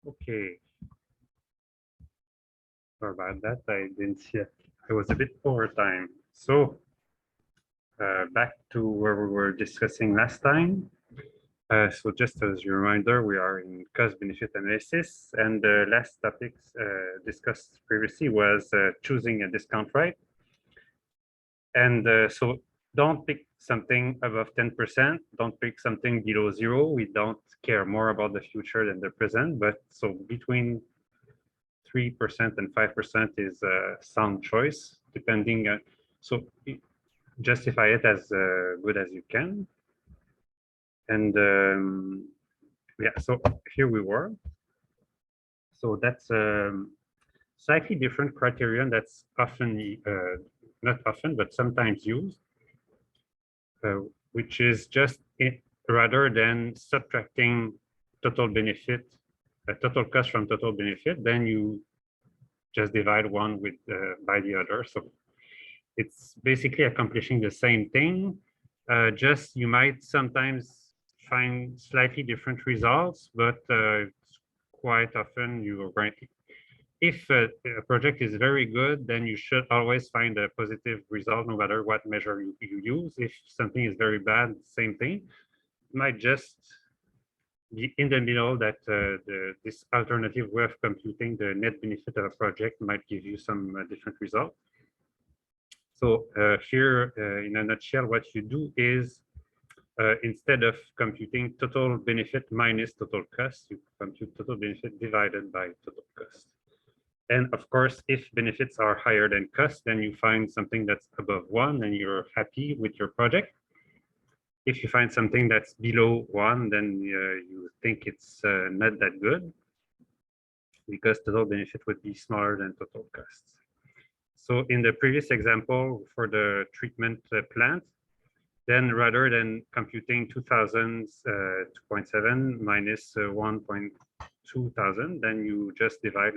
Okay. Sorry about that. I didn't see it. I was a bit over time. So back to where we were discussing last time. So just as a reminder, we are in cost-benefit analysis, and the last topics discussed previously was choosing a discount rate. And so don't pick something above 10%. Don't pick something below 0. We don't care more about the future than the present. But so between 3% and 5% is a sound choice, depending on, so justify it as good as you can. And yeah, so here we were. So that's slightly different criterion that's often, not often, but sometimes used, which is just rather than subtracting total benefit, total cost from total benefit, then you just divide one with by the other. So it's basically accomplishing the same thing. Just you might sometimes find slightly different results, but quite often you are going. If a project is very good, then you should always find a positive result, no matter what measure you use. If something is very bad, same thing. It might just be in the middle that this alternative way of computing the net benefit of a project might give you some different result. So here, in a nutshell, what you do is instead of computing total benefit minus total cost, you compute total benefit divided by total cost. And of course, if benefits are higher than cost, then you find something that's above 1 and you're happy with your project. If you find something that's below 1, then you think it's not that good because total benefit would be smaller than total cost. So in the previous example for the treatment plant, then rather than computing 2000 2.7 minus 1.2000, then you just divide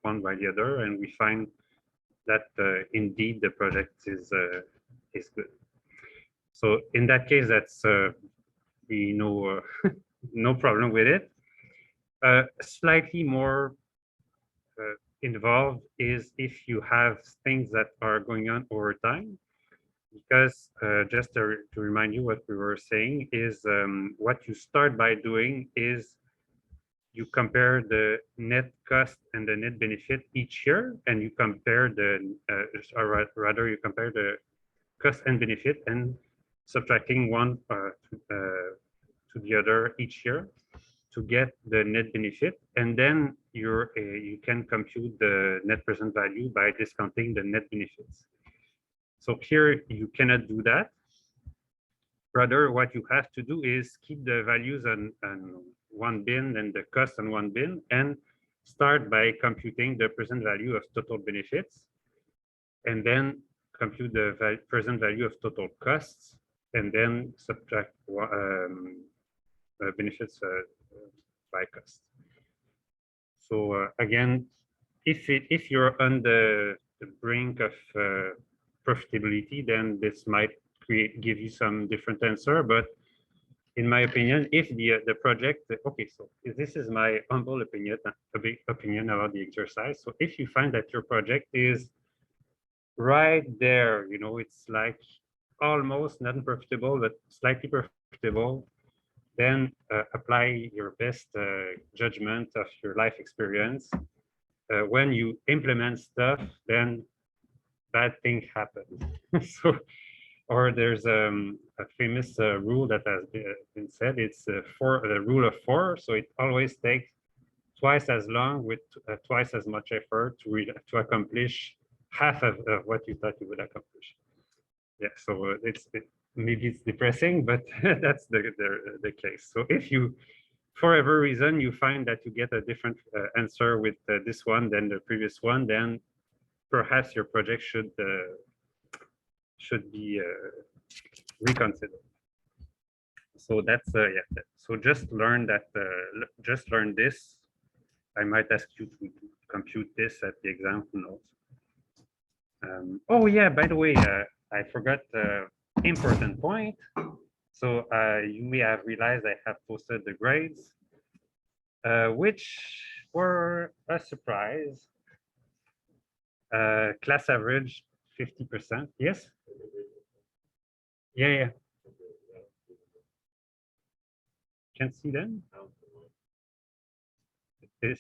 one by the other, and we find that indeed the project is good. So in that case, that's no problem with it. Slightly more involved is if you have things that are going on over time. Because just to remind you what we were saying is what you start by doing is you compare the net cost and the net benefit each year, and you compare or rather you compare the cost and benefit and subtracting one to the other each year to get the net benefit, and then you can compute the net present value by discounting the net benefits. So here you cannot do that. Rather, what you have to do is keep the values on one bin and the cost on one bin, and start by computing the present value of total benefits, and then compute the present value of total costs, and then subtract benefits by cost. So again, if you're on the brink of profitability, then this might give you some different answer. But in my opinion, if the project, okay, so this is my humble opinion, a big opinion about the exercise. So if you find that your project is right there, it's like almost not profitable, but slightly profitable, then apply your best judgment of your life experience. When you implement stuff, then bad things happen. So, or there's a famous rule that has been said. It's the rule of 4. So it always takes twice as long with twice as much effort to accomplish half of what you thought you would accomplish. Yeah, so maybe it's depressing, but that's the case. So if you, for whatever reason, you find that you get a different answer with this one than the previous one, then perhaps your project should be reconsidered. So that's yeah. So just learn that. Just learn this. I might ask you to compute this at the exam. Who knows? Oh yeah. By the way, I forgot important point. So you may have realized I have posted the grades. which were a surprise. Class average 50%. Yes? Yeah. Can't see them?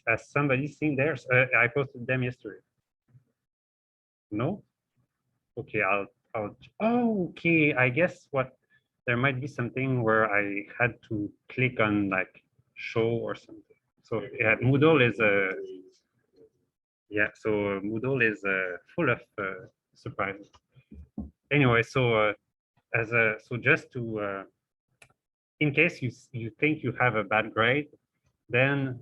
Has somebody seen theirs? I posted them yesterday. No? Okay, oh, okay. I guess there might be something where I had to click on like show or something. So yeah, Moodle is Moodle is full of surprises. Anyway, so just to in case you think you have a bad grade, then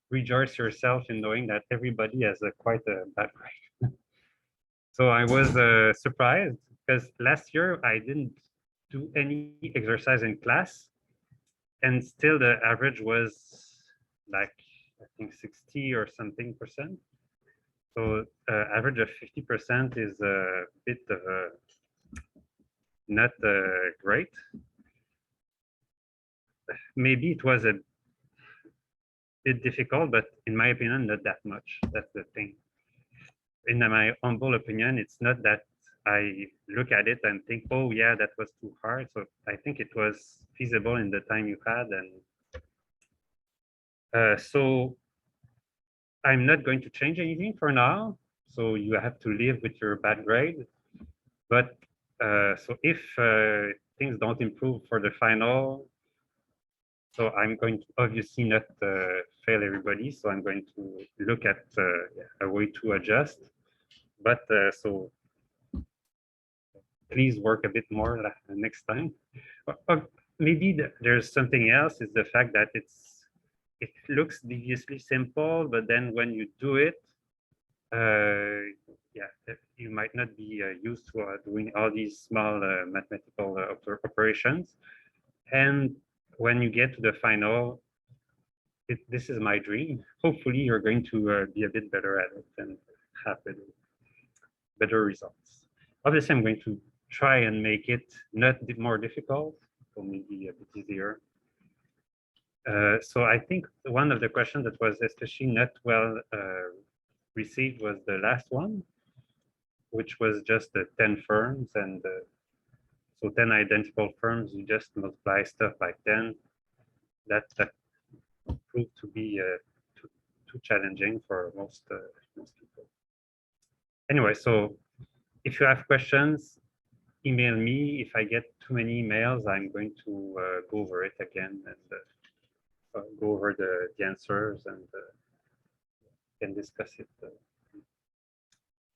rejoice yourself in knowing that everybody has quite a bad grade. So I was surprised because last year I didn't do any exercise in class, and still the average was like I think 60 or something percent. So average of 50% is a bit of a not great. Maybe it was a bit difficult, but in my opinion, not that much. That's the thing. In my humble opinion, it's not that I look at it and think, oh yeah, that was too hard. So I think it was feasible in the time you had. And so I'm not going to change anything for now. So you have to live with your bad grade. But so if things don't improve for the final, so I'm going to obviously not fail everybody. So I'm going to look at a way to adjust. But so please work a bit more next time. Maybe there's something else, is the fact that it looks deviously simple, but then when you do it, yeah, you might not be used to doing all these small mathematical operations. And when you get to the final, this is my dream. Hopefully, you're going to be a bit better at it and have better results. Obviously, I'm going to try and make it not more difficult, so maybe a bit easier. So I think one of the questions that was especially not well received was the last one, which was just the 10 firms. And so 10 identical firms, you just multiply stuff by 10. That proved to be too challenging for most people. Anyway, so if you have questions, email me. If I get too many emails, I'm going to go over it again and go over the answers and can discuss it.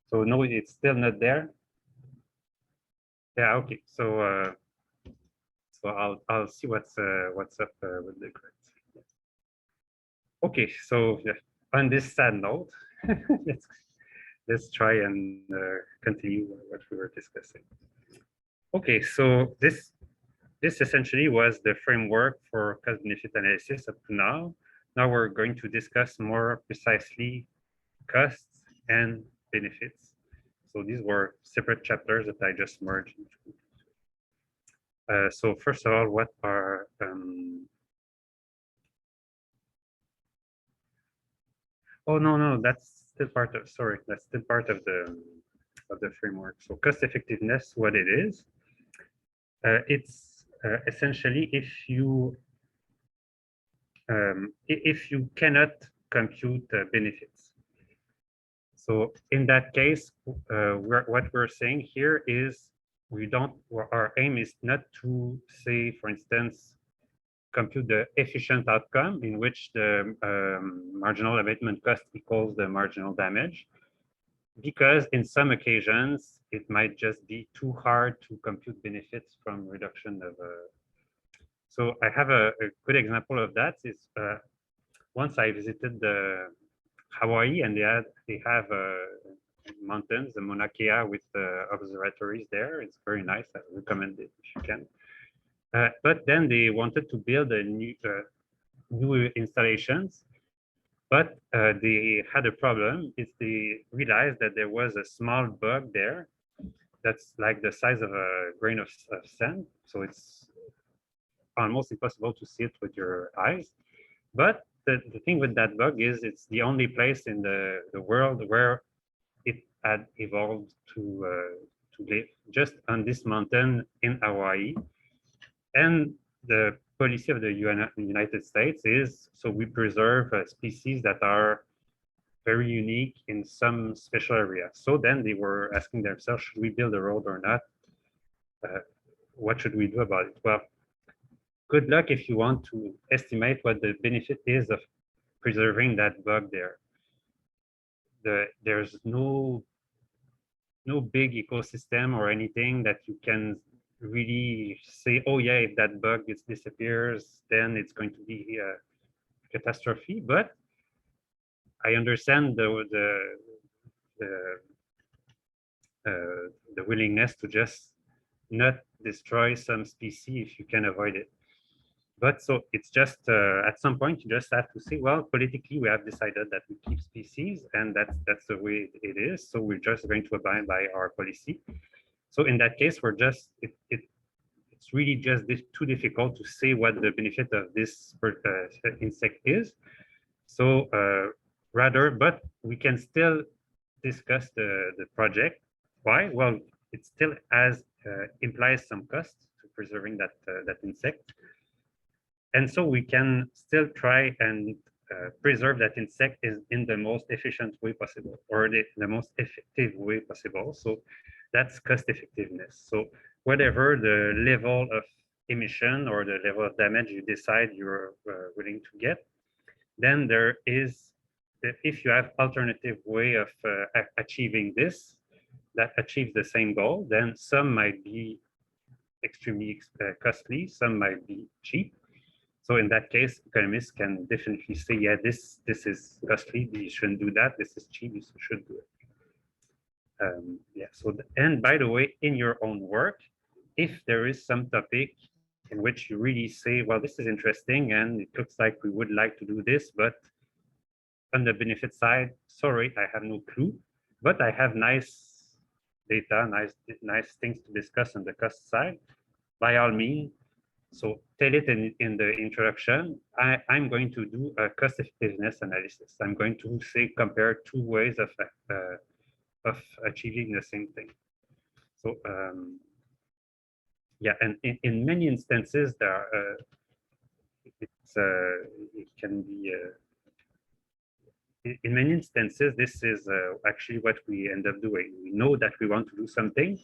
So no, it's still not there. Yeah, okay. So I'll see what's up with the grades. Okay, so yeah, on this sad note, let's try and continue what we were discussing. Okay, so this essentially was the framework for cost-benefit analysis up to now. Now we're going to discuss more precisely costs and benefits. So these were separate chapters that I just merged into. So first of all, what are oh no, that's still part of, sorry, that's still part of the framework. So cost effectiveness, what it is, it's essentially if you cannot compute benefits. So in that case, what we're saying here is our aim is not to say, for instance, compute the efficient outcome in which the marginal abatement cost equals the marginal damage, because in some occasions, it might just be too hard to compute benefits from reduction of so I have a good example of that is once I visited Hawaii, and they have mountains, the Mauna Kea, with observatories there. It's very nice. I recommend it if you can. But then they wanted to build a new installations, but they had a problem. They realized that there was a small bug there that's like the size of a grain of sand. So it's almost impossible to see it with your eyes. But the thing with that bug is it's the only place in the world where it had evolved to live, just on this mountain in Hawaii. And the policy of the United States is, so we preserve species that are very unique in some special area. So then they were asking themselves, should we build a road or not? What should we do about it? Well, good luck if you want to estimate what the benefit is of preserving that bug there. There's no big ecosystem or anything that you can really say, oh yeah, if that bug disappears, then it's going to be a catastrophe. But I understand the willingness to just not destroy some species if you can avoid it. But so it's just at some point you just have to say, well, politically we have decided that we keep species, and that's the way it is. So we're just going to abide by our policy. So in that case, we're just it's really just too difficult to say what the benefit of this insect is. So but we can still discuss the project. Why? Well, it still implies some cost to preserving that insect. And so we can still try and preserve that insect in the most efficient way possible, or the most effective way possible. So that's cost effectiveness. So whatever the level of emission or the level of damage you decide you're willing to get, then there is, if you have alternative way of achieving this, that achieves the same goal, then some might be extremely costly, some might be cheap. So in that case, economists can definitely say, yeah, this is costly, you shouldn't do that. This is cheap, you should do it. Yeah. So and by the way, in your own work, if there is some topic in which you really say, well, this is interesting and it looks like we would like to do this, but on the benefit side, sorry, I have no clue, but I have nice data, nice things to discuss on the cost side. By all means. So tell it in the introduction, I'm going to do a cost effectiveness analysis. I'm going to say, compare two ways of achieving the same thing. So yeah, and in many instances, it can be, in many instances, this is actually what we end up doing. We know that we want to do something,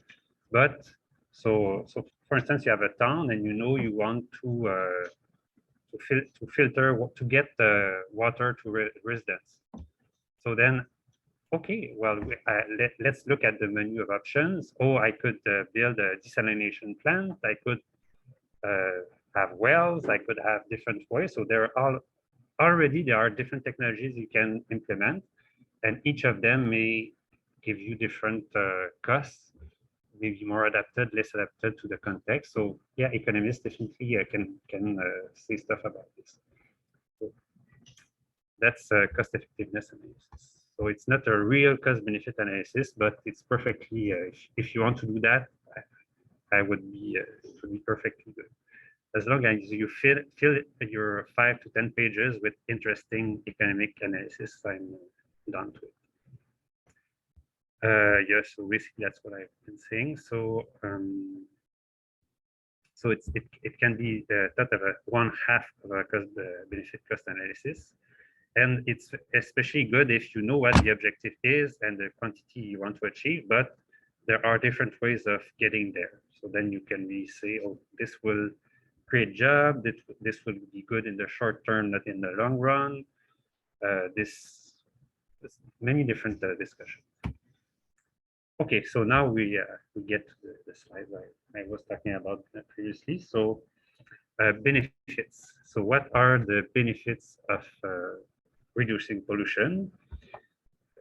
but so for instance, you have a town and you know you want to filter, to get the water to residents. So then, okay, well, let's look at the menu of options. Oh, I could build a desalination plant. I could have wells. I could have different ways. So there are different technologies you can implement, and each of them may give you different costs, maybe more adapted, less adapted to the context. So yeah, economists definitely can say stuff about this. So that's cost effectiveness analysis. So it's not a real cost benefit analysis, but it's perfectly, if you want to do that, it would be perfectly good. As long as you fill your 5 to 10 pages with interesting economic analysis, I'm done to it. Yes, so basically that's what I've been saying. So so it can be thought of one half of a benefit cost analysis, and it's especially good if you know what the objective is and the quantity you want to achieve. But there are different ways of getting there. So then you can say, oh, this will create jobs. This will be good in the short term, not in the long run. This many different discussions. Okay, so now we get to the slide I was talking about previously. So benefits. So what are the benefits of reducing pollution?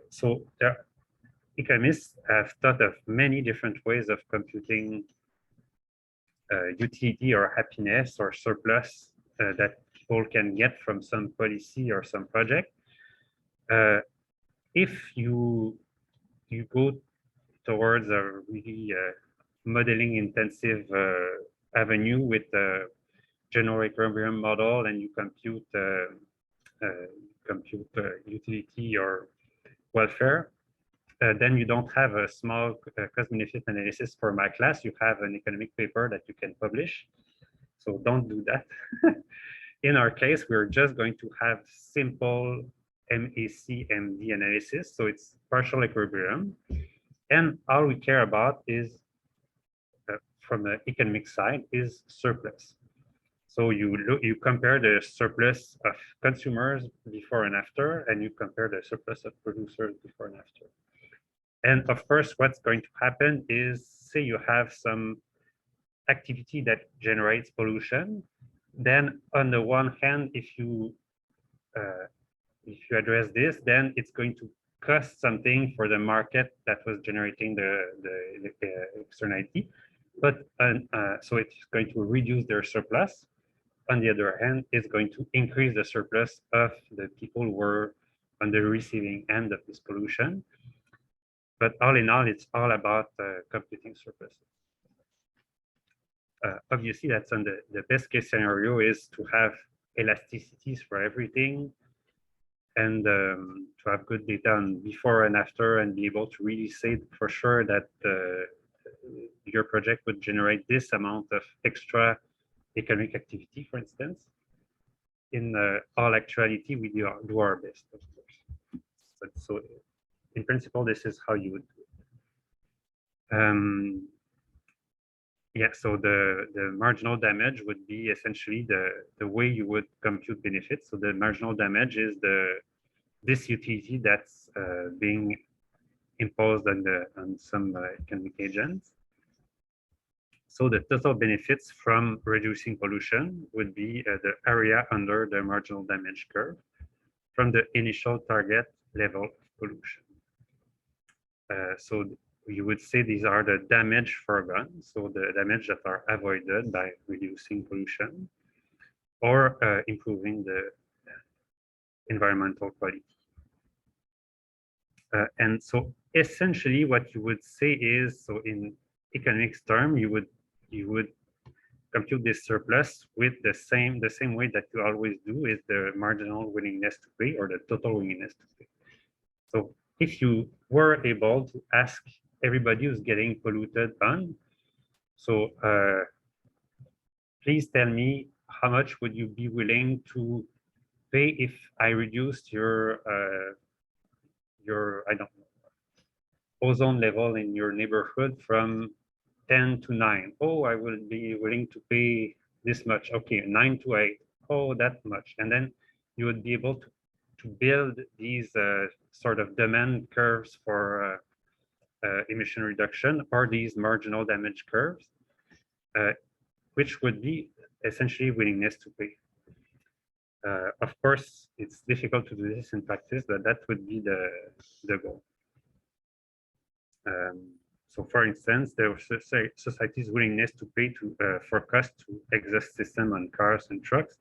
So economists have thought of many different ways of computing utility or happiness or surplus that people can get from some policy or some project. If you go towards a really modeling intensive avenue with a general equilibrium model, and you compute compute utility or welfare, then you don't have a small cost-benefit analysis for my class. You have an economic paper that you can publish. So don't do that. In our case, we're just going to have simple MAC-MD analysis. So it's partial equilibrium. And all we care about is, from the economic side, is surplus. So you compare the surplus of consumers before and after, and you compare the surplus of producers before and after. And of course, what's going to happen is, say you have some activity that generates pollution, then on the one hand, if you address this, then it's going to cost something for the market that was generating the externality. But so it's going to reduce their surplus. On the other hand, it's going to increase the surplus of the people who were on the receiving end of this pollution. But all in all, it's all about computing surplus. Obviously, that's on the best case scenario is to have elasticities for everything and to have good data on before and after and be able to really say for sure that your project would generate this amount of extra economic activity, for instance. In all actuality, we do our best, of course. But so in principle, this is how you would do it. Yeah, so the marginal damage would be essentially the way you would compute benefits. So the marginal damage is this utility that's being imposed on some economic agents. So the total benefits from reducing pollution would be the area under the marginal damage curve from the initial target level of pollution. So you would say these are the damage foregone, so the damage that are avoided by reducing pollution or improving the environmental quality. And so essentially what you would say is, so in economics term, you would compute this surplus with the same way that you always do, is the marginal willingness to pay or the total willingness to pay. So if you were able to ask everybody who's getting polluted on, so please tell me how much would you be willing to pay if I reduced your I don't know, ozone level in your neighborhood from 10 to 9. Oh, I will be willing to pay this much. Okay, 9 to 8. Oh, that much. And then you would be able to build these sort of demand curves for emission reduction, or these marginal damage curves, which would be essentially willingness to pay. Of course, it's difficult to do this in practice, but that would be the goal. So, for instance, there was society's willingness to pay for cost to exhaust system on cars and trucks.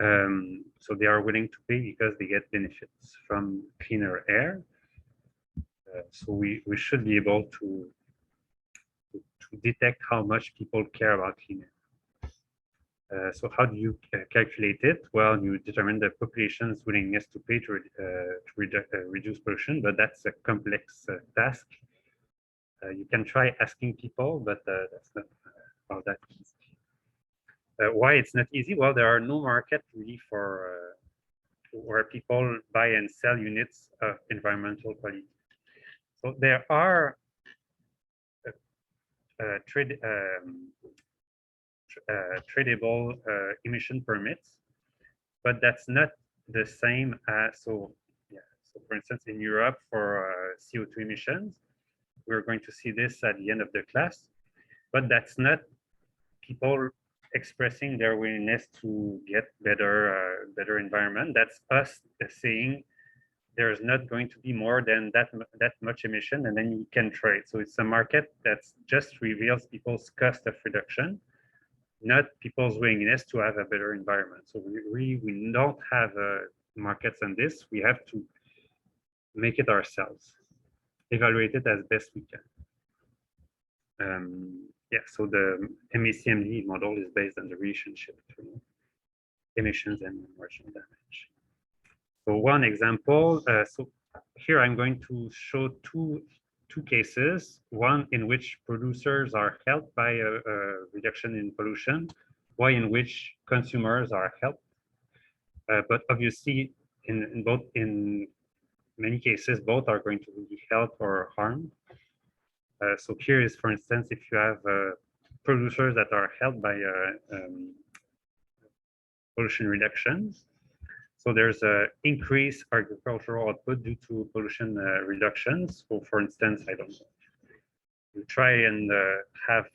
So they are willing to pay because they get benefits from cleaner air. So we should be able to detect how much people care about clean air. So how do you calculate it? Well, you determine the population's willingness to pay to reduce pollution, but that's a complex task. You can try asking people, but that's not all that easy. Why it's not easy? Well, there are no market really for where people buy and sell units of environmental quality. So there are tradable emission permits, but that's not the same as, so yeah. So for instance, in Europe for CO2 emissions, we're going to see this at the end of the class, but that's not people expressing their willingness to get better environment. That's us saying there's not going to be more than that much emission, and then you can trade. So it's a market that just reveals people's cost of reduction, not people's willingness to have a better environment. So we don't have markets on this. We have to make it ourselves, evaluate it as best we can. Yeah, so the MAC-MD model is based on the relationship between emissions and marginal damage. So one example, so here I'm going to show two cases, one in which producers are helped by a reduction in pollution, one in which consumers are helped. But obviously, in many cases, both are going to be helped or harmed. So here is, for instance, if you have producers that are helped by pollution reductions. So there's a increased agricultural output due to pollution reductions. So for instance, I don't know, you try and have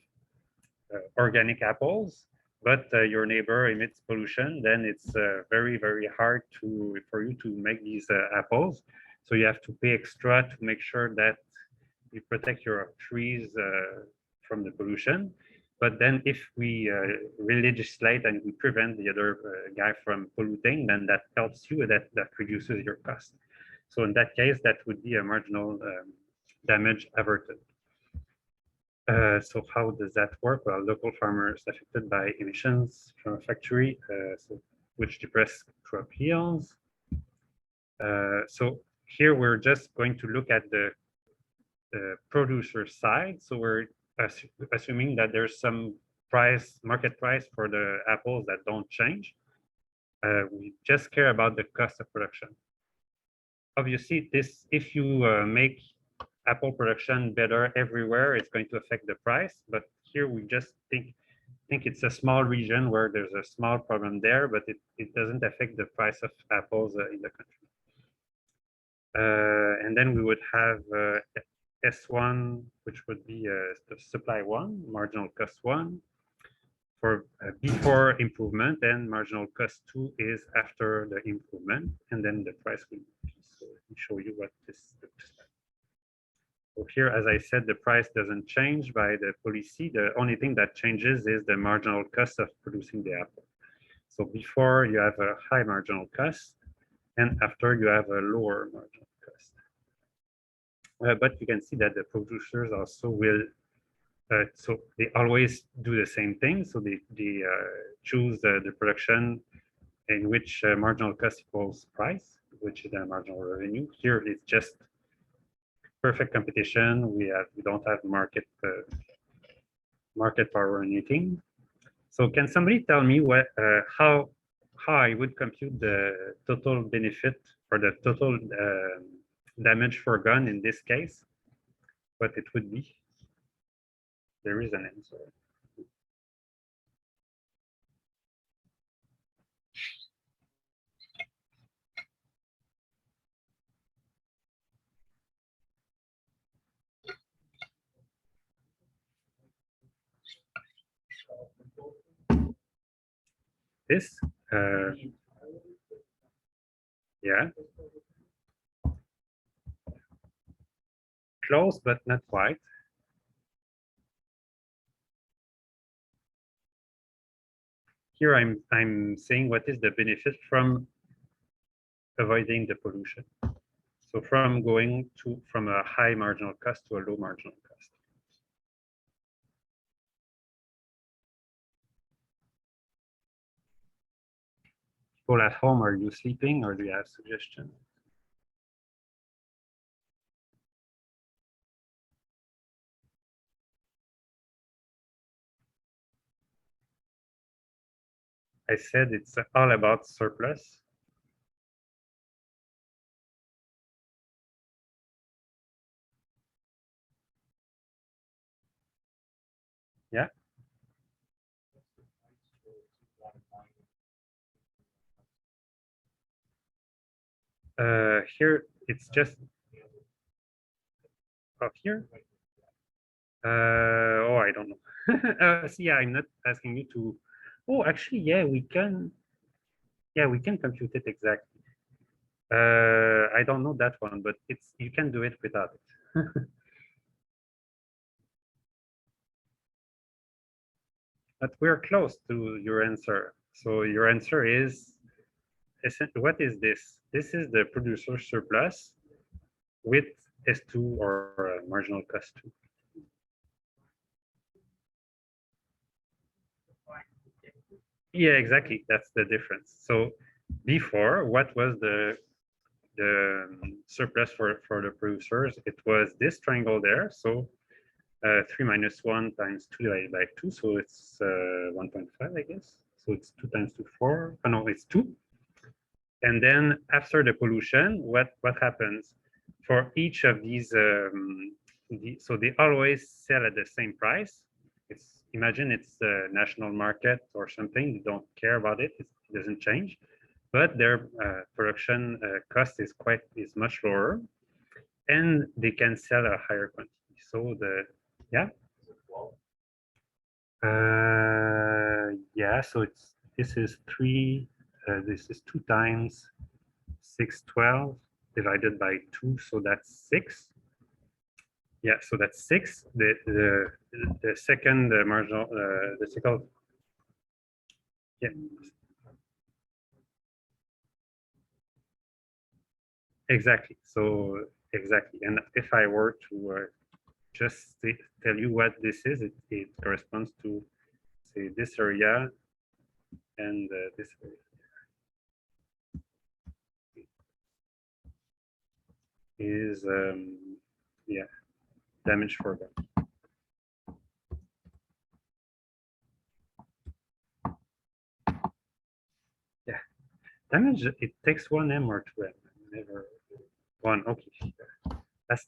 organic apples, but your neighbor emits pollution, then it's very, very hard for you to make these apples. So you have to pay extra to make sure that you protect your trees from the pollution. But then if we legislate and we prevent the other guy from polluting, then that helps you, that reduces your cost. So in that case, that would be a marginal damage averted. So how does that work? Well, local farmers affected by emissions from a factory, which depress crop yields. So here we're just going to look at the producer side. So we're assuming that there's some market price for the apples that don't change. We just care about the cost of production. Obviously, if you make apple production better everywhere, it's going to affect the price. But here we just think it's a small region where there's a small problem there, but it doesn't affect the price of apples in the country. And then we would have S1, which would be the supply one, marginal cost one, for before improvement, and marginal cost two is after the improvement, and then the price will be. So let me show you what this looks like. So here, as I said, the price doesn't change by the policy. The only thing that changes is the marginal cost of producing the apple. So before you have a high marginal cost, and after you have a lower marginal cost. But you can see that the producers also will, so they always do the same thing. So they choose the production in which marginal cost equals price, which is the marginal revenue. Here it's just perfect competition. We don't have market power or anything. So can somebody tell me how I would compute the total benefit or the total damage foregone in this case? What it would be? There is an answer. This, yeah, close but not quite. Here I'm saying what is the benefit from avoiding the pollution. So from going from a high marginal cost to a low marginal cost. People at home, are you sleeping or do you have suggestions? I said it's all about surplus. Yeah. Here it's just up here. Oh, I don't know. See, I'm not asking you to. Oh, actually, yeah, we can. Yeah, we can compute it exactly. I don't know that one, but you can do it without it. But we're close to your answer. So your answer is, what is this? This is the producer surplus with S2 or marginal cost 2. Yeah, exactly. That's the difference. So before, what was the surplus for the producers, it was this triangle there. So 3 minus 1 times 2 divided by 2. So it's 1.5, I guess. So it's 2 times 2, 4. Oh, no, it's 2. And then after the pollution, what happens for each of these? So they always sell at the same price. Imagine it's a national market or something. They don't care about it. It doesn't change, but their production cost is much lower, and they can sell a higher quantity. So yeah. So this is 3. This is 2 times 612 divided by 2, so that's 6. Yeah, so that's 6. The second marginal, the second, yeah, exactly. So exactly, and if I were to just tell you what this is, it corresponds to, say, this area and this area. Is yeah, damage for them. Yeah, damage, it takes 1 M or 2 M. Never 1. Okay.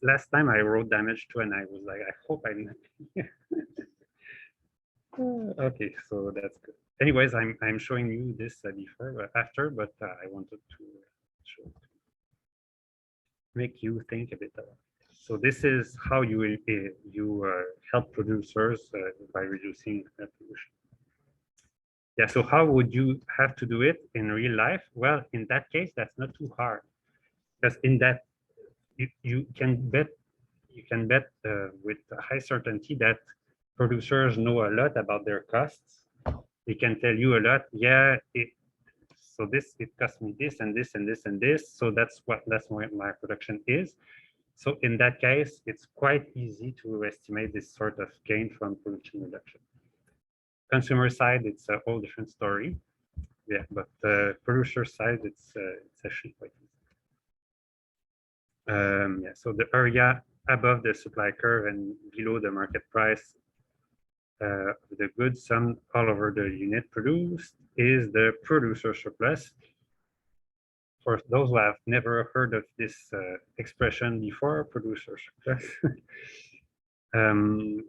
Last time I wrote damage 2 and I was like, I hope I'm not. Okay, so that's good. Anyways, I'm showing you this before, but after, but I wanted to show, make you think a bit about it. So this is how you help producers by reducing pollution. Yeah. So how would you have to do it in real life? Well, in that case, that's not too hard, because in that you can bet with high certainty that producers know a lot about their costs. They can tell you a lot. Yeah, so it cost me this and this and this and this. So that's what my production is. So in that case, it's quite easy to estimate this sort of gain from production reduction. Consumer side, it's a whole different story. Yeah, but producer side, it's actually quite easy. Yeah, so the area above the supply curve and below the market price of the goods summed all over the unit produced is the producer surplus. For those who have never heard of this expression before, producer surplus.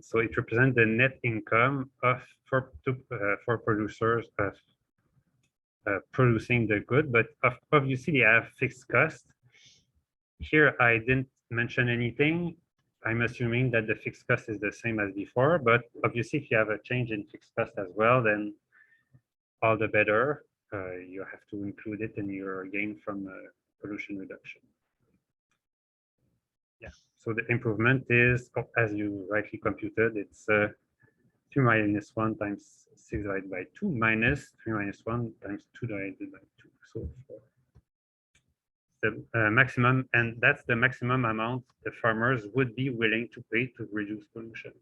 So it represents the net income for producers of producing the good, but obviously they have fixed costs. Here I didn't mention anything. I'm assuming that the fixed cost is the same as before, but obviously if you have a change in fixed cost as well, then all the better. You have to include it in your gain from pollution reduction. Yeah, so the improvement is, as you rightly computed, it's 3 minus 1 times 6 divided by 2 minus 3 minus 1 times 2 divided by 2. So the maximum, and that's the maximum amount the farmers would be willing to pay to reduce pollution.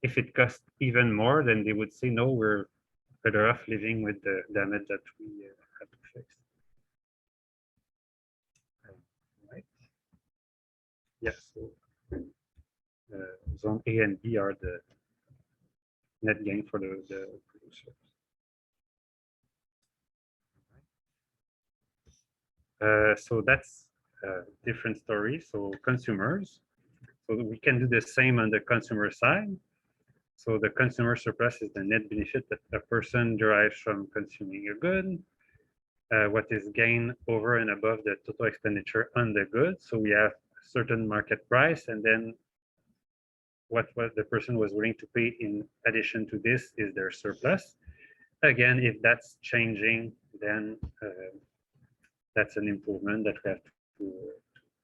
If it costs even more, then they would say, no, we're better off living with the damage that we have to fix. Right. Yes. So zone A and B are the net gain for the producers. So that's a different story. So consumers. So we can do the same on the consumer side. So the consumer surplus is the net benefit that a person derives from consuming a good. What is gained over and above the total expenditure on the good. So we have a certain market price, and then what the person was willing to pay in addition to this is their surplus. Again, if that's changing, then that's an improvement that we have to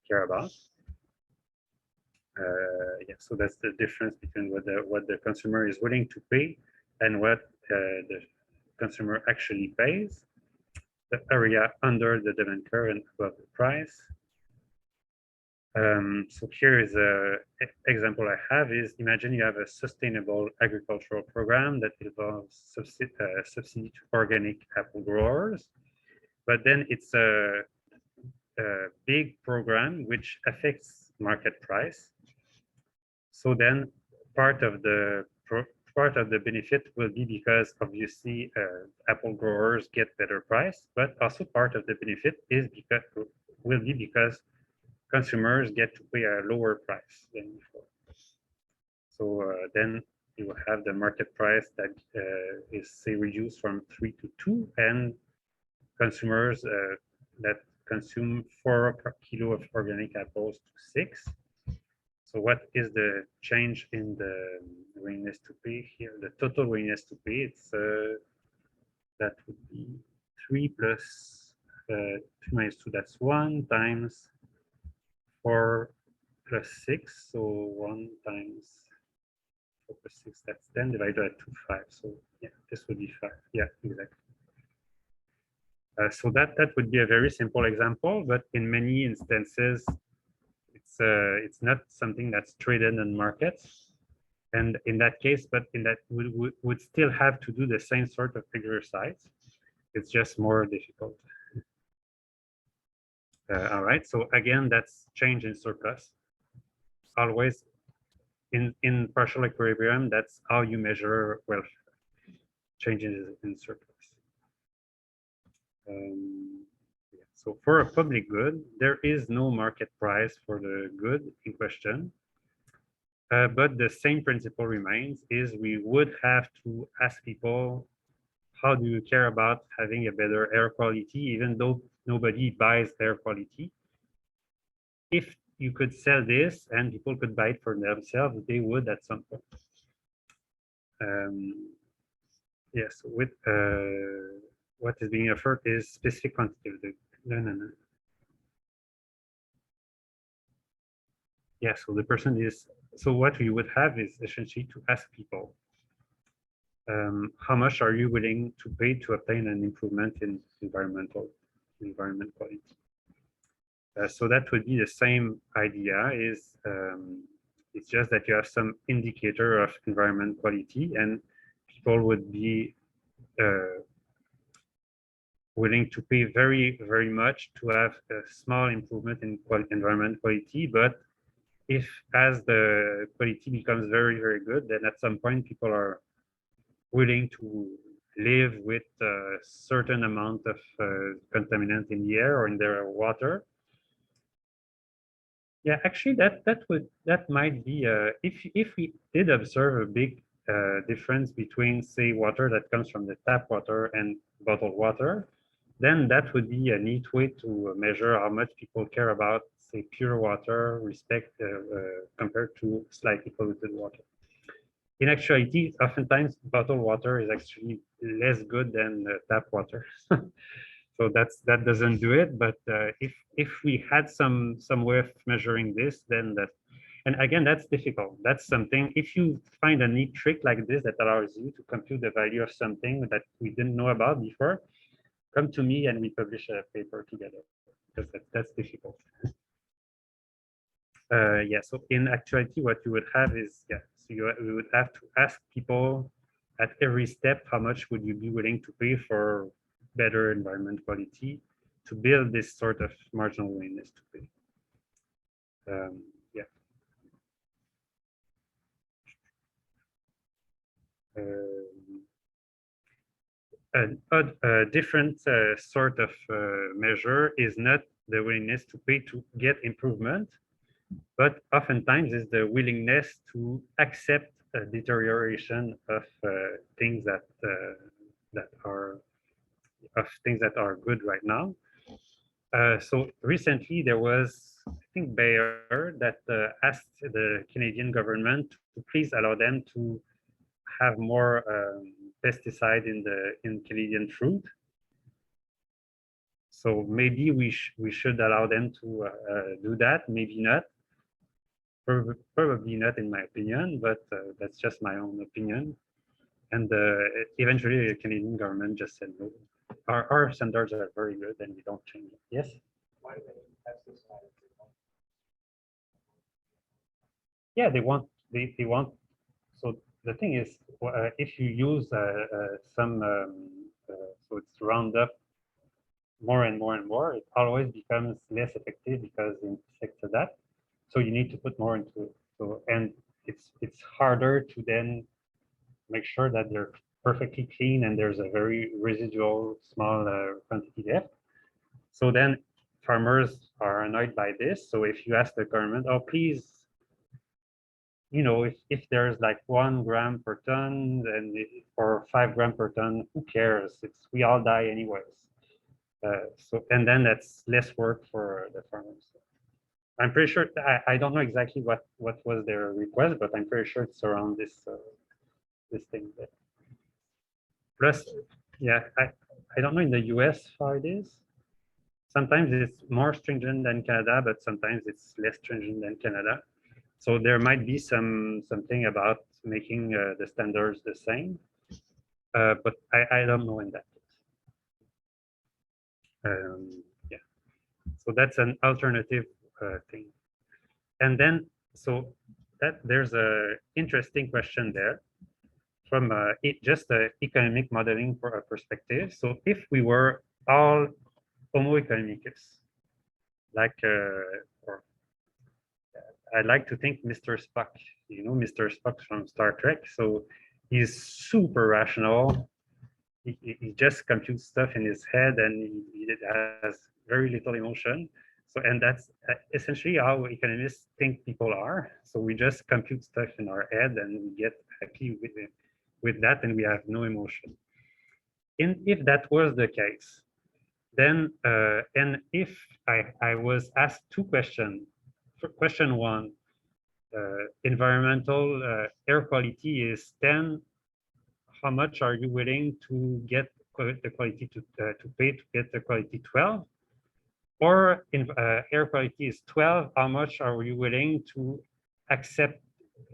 care about. Yeah, so that's the difference between what the consumer is willing to pay and what the consumer actually pays. The area under the demand curve and above the price. So here is an example I have is, imagine you have a sustainable agricultural program that involves subsidy to organic apple growers, but then it's big program which affects market price. So then part of the benefit will be because obviously apple growers get better price, but also part of the benefit is because will be because consumers get to pay a lower price than before. So then you will have the market price that is say reduced from 3 to 2, and consumers that consume 4 per kilo of organic apples to 6. So what is the change in the willingness to pay here? The total willingness to pay, it's that would be 3 plus 2 minus 2, that's 1 times 4 plus 6. So 1 times 4 plus 6, that's 10 divided by 2, 5. So yeah, this would be 5. Yeah, exactly. So that would be a very simple example, but in many instances, it's not something that's traded in markets. And in that case, but in that we would still have to do the same sort of exercise. It's just more difficult. All right, so again, that's change in surplus. Always in partial equilibrium, that's how you measure welfare, changes in surplus. Yeah. So for a public good, there is no market price for the good in question. But the same principle remains, is we would have to ask people, how do you care about having a better air quality, even though nobody buys air quality? If you could sell this and people could buy it for themselves, they would at some point. Yes, with what is being offered is specific quantitative. No. Yeah, so the person is, so what we would have is essentially to ask people, how much are you willing to pay to obtain an improvement in environment quality? So that would be the same idea, is it's just that you have some indicator of environment quality, and people would be willing to pay very, very much to have a small improvement in environment quality. But if as the quality becomes very, very good, then at some point people are willing to live with a certain amount of contaminant in the air or in their water. Yeah, actually, that might be if we did observe a big difference between, say, water that comes from the tap water and bottled water, then that would be a neat way to measure how much people care about, say, pure water compared to slightly polluted water. In actuality, oftentimes bottled water is actually less good than tap water. So that doesn't do it. But if we had some way of measuring this, then that, and again, that's difficult. That's something, if you find a neat trick like this that allows you to compute the value of something that we didn't know about before, come to me and we publish a paper together, because that's difficult. Yeah, so in actuality, what you would have is, yeah, so we would have to ask people at every step, how much would you be willing to pay for better environment quality to build this sort of marginal willingness to pay. Yeah. A different sort of measure is not the willingness to pay to get improvement, but oftentimes is the willingness to accept a deterioration of things that are good right now. So recently there was, I think, Bayer that asked the Canadian government to please allow them to have more pesticide in Canadian fruit. So maybe we should allow them to do that. Maybe not. Probably not, in my opinion, but that's just my own opinion. And eventually, the Canadian government just said no. Our standards are very good, and we don't change it. Yes. Why do they pesticide? Yeah, they want. They want. So the thing is, if you use some, so it's Roundup, more and more and more, it always becomes less effective because it sticks to that. So you need to put more into it. So, and it's harder to then make sure that they're perfectly clean and there's a very residual small quantity left. So then farmers are annoyed by this. So if you ask the government, oh, please, you know, if there's like 1 gram per ton and or 5 gram per ton, who cares? It's we all die anyways. So and then that's less work for the farmers. I'm pretty sure I don't know exactly what was their request, but I'm pretty sure it's around this thing. Plus, yeah, I don't know in the US how it is. Sometimes it's more stringent than Canada, but sometimes it's less stringent than Canada. So there might be something about making the standards the same, but I don't know in that case. Yeah, so that's an alternative thing. And then, so that there's a interesting question there from just the economic modeling perspective. So if we were all Homo economicus, like, or I like to think Mr. Spock, you know, Mr. Spock from Star Trek. So he's super rational. He just computes stuff in his head and he has very little emotion. So, and that's essentially how economists think people are. So we just compute stuff in our head and we get happy with that and we have no emotion. If that was the case, then, and if I was asked 2 questions, question 1, environmental air quality is 10, how much are you willing to get the quality to pay to get the quality 12? Or in air quality is 12, how much are you willing to accept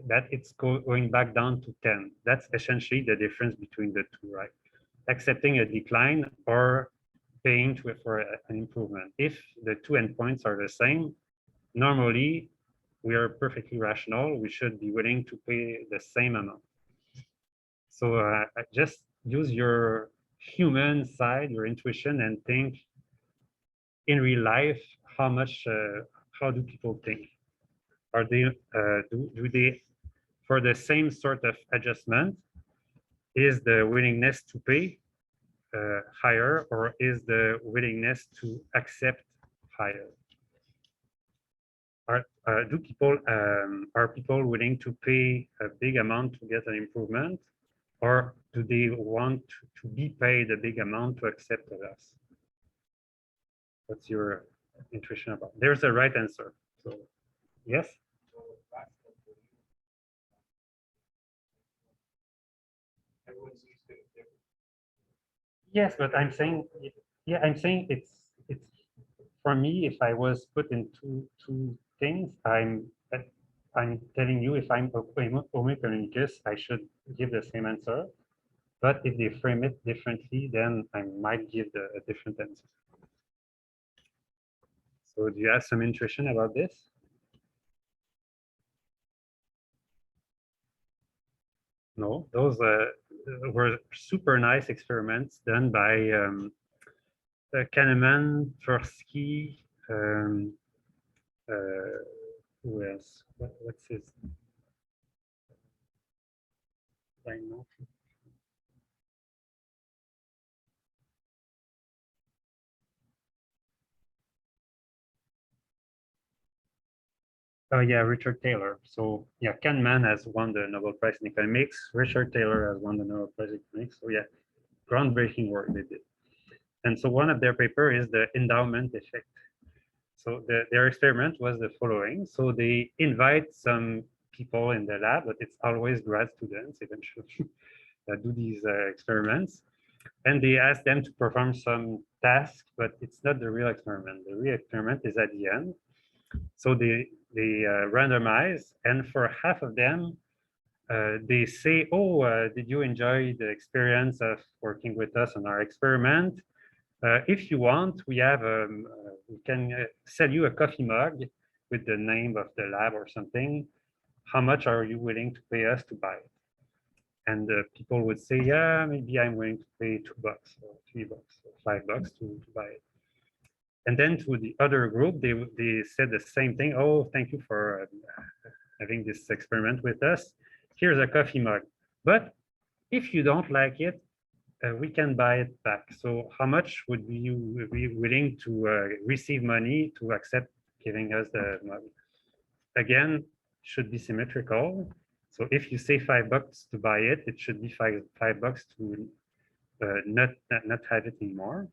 that it's going back down to 10? That's essentially the difference between the two, right? Accepting a decline or paying for an improvement. If the two endpoints are the same, normally we are perfectly rational. We should be willing to pay the same amount. So just use your human side, your intuition, and think in real life, how do people think? Are they, do they, for the same sort of adjustment, is the willingness to pay higher or is the willingness to accept higher? Are people willing to pay a big amount to get an improvement, or do they want to be paid a big amount to accept less? What's your intuition about? There's a right answer. So yes. Yes, but I'm saying, yeah, I'm saying it's for me. If I was put in two things, I'm telling you, if I'm Homo economicus, I should give the same answer. But if they frame it differently, then I might give a different answer. So do you have some intuition about this? No, those were super nice experiments done by Kahneman, Tversky, who else? What's his? I know. Oh yeah, Richard Taylor. So yeah, Kahneman has won the Nobel Prize in Economics. Richard Taylor has won the Nobel Prize in Economics. So yeah, groundbreaking work they did. And so one of their paper is the endowment effect. So their experiment was the following. So they invite some people in the lab, but it's always grad students eventually that do these experiments. And they ask them to perform some task, but it's not the real experiment. The real experiment is at the end. So they randomize, and for half of them, they say, oh, did you enjoy the experience of working with us on our experiment? If you want, we can sell you a coffee mug with the name of the lab or something. How much are you willing to pay us to buy it? And people would say, yeah, maybe I'm willing to pay $2 or $3 or $5 to buy it. And then to the other group, they said the same thing. Oh, thank you for having this experiment with us. Here's a coffee mug. But if you don't like it, we can buy it back. So how much would you be willing to receive money to accept giving us the mug? Again, should be symmetrical. So if you say $5 to buy it, it should be $5 to not have it anymore.